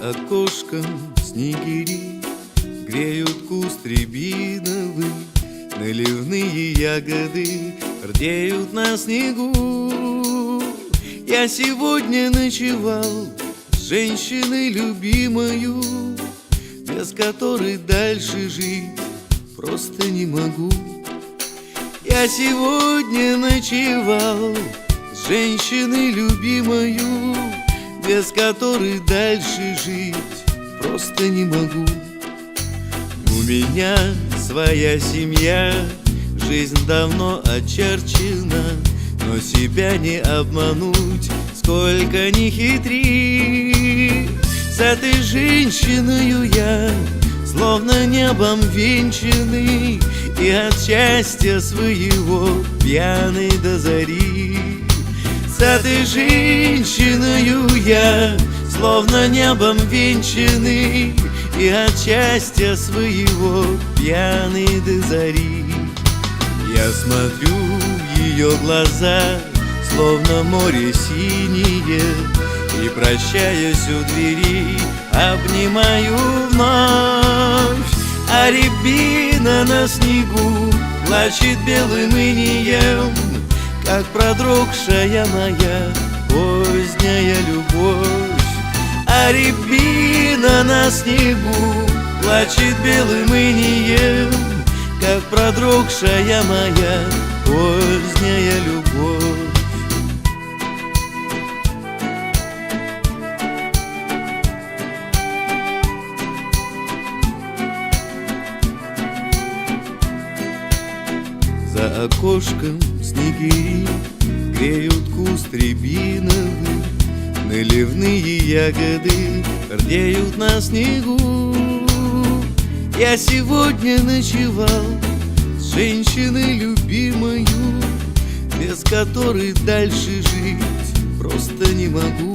окошком снегири греют куст рябиновый, наливные ягоды рдеют на снегу. Я сегодня ночевал с женщиной любимою, без которой дальше жить просто не могу. Я сегодня ночевал с женщиной любимою, без которой дальше жить просто не могу. У меня своя семья, жизнь давно очерчена, но себя не обмануть, сколько ни хитри. С этой женщиною я словно небом венчанный, и от счастья своего пьяный до зари. С этой женщиною я словно небом венчанный, и от счастья своего пьяный до зари. Я смотрю в ее глаза, словно море синее, и, прощаясь у двери, обнимаю вновь. А рябина на снегу плачет белым инеем, как продрогшая моя поздняя любовь. А рябина на снегу плачет белым инеем, как продрогшая моя поздняя любовь. За окошком снегири греют куст рябиновый, наливные ягоды рдеют на снегу. Я сегодня ночевал с женщиной любимою, без которой дальше жить просто не могу.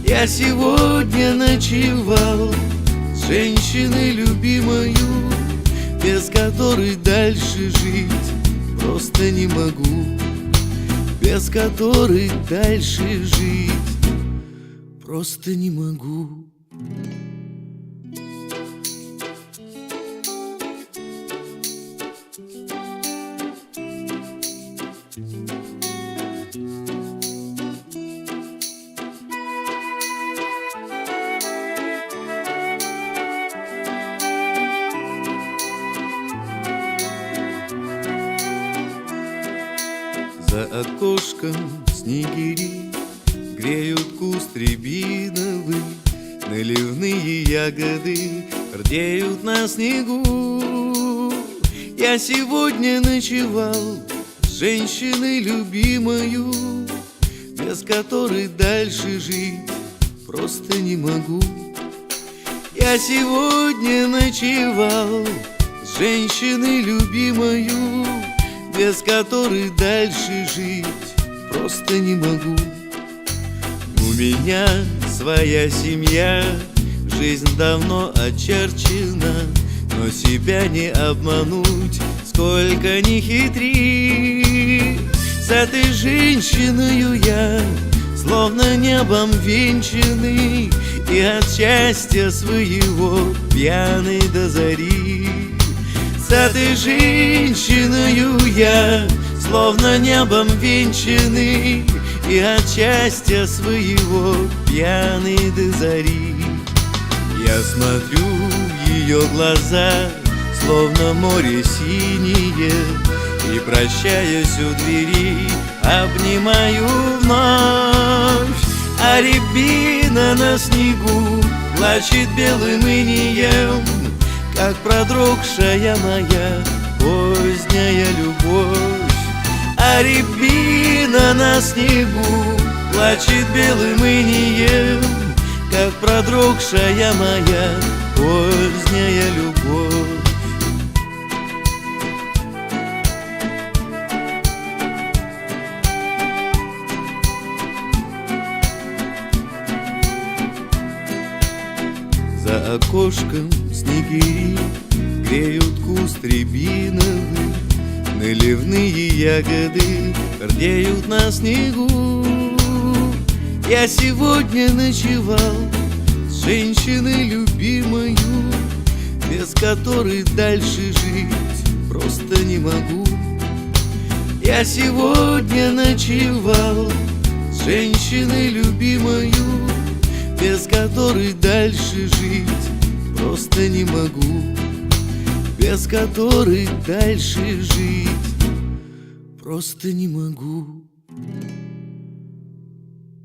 Я сегодня ночевал с женщиной любимою, без которой дальше жить просто не могу. Без которой дальше жить просто не могу. За окошком снегири греют куст рябиновый, наливные ягоды рдеют на снегу. Я сегодня ночевал с женщиной любимою, без которой дальше жить просто не могу. Я сегодня ночевал с женщиной любимою, без которой дальше жить просто не могу. У меня своя семья, жизнь давно очерчена, но себя не обмануть, сколько ни хитри. С этой женщиною я словно небом венчанный, и от счастья своего пьяный до зари. С этой женщиною я словно небом венчанный, и от счастья своего пьяный до зари. Я смотрю в ее глаза, словно море синее, и, прощаясь у двери, обнимаю вновь. А рябина на снегу плачет белым инеем, как продрогшая моя поздняя любовь. А рябина на снегу плачет белым инеем, как продрогшая моя поздняя любовь. За окошком снегири греют куст рябиновый, наливные ягоды рдеют на снегу. Я сегодня ночевал с с женщиной любимою, без которой дальше жить просто не могу. Я сегодня ночевал с женщиной любимою, без которой дальше жить просто не могу. Без которой дальше жить просто не могу.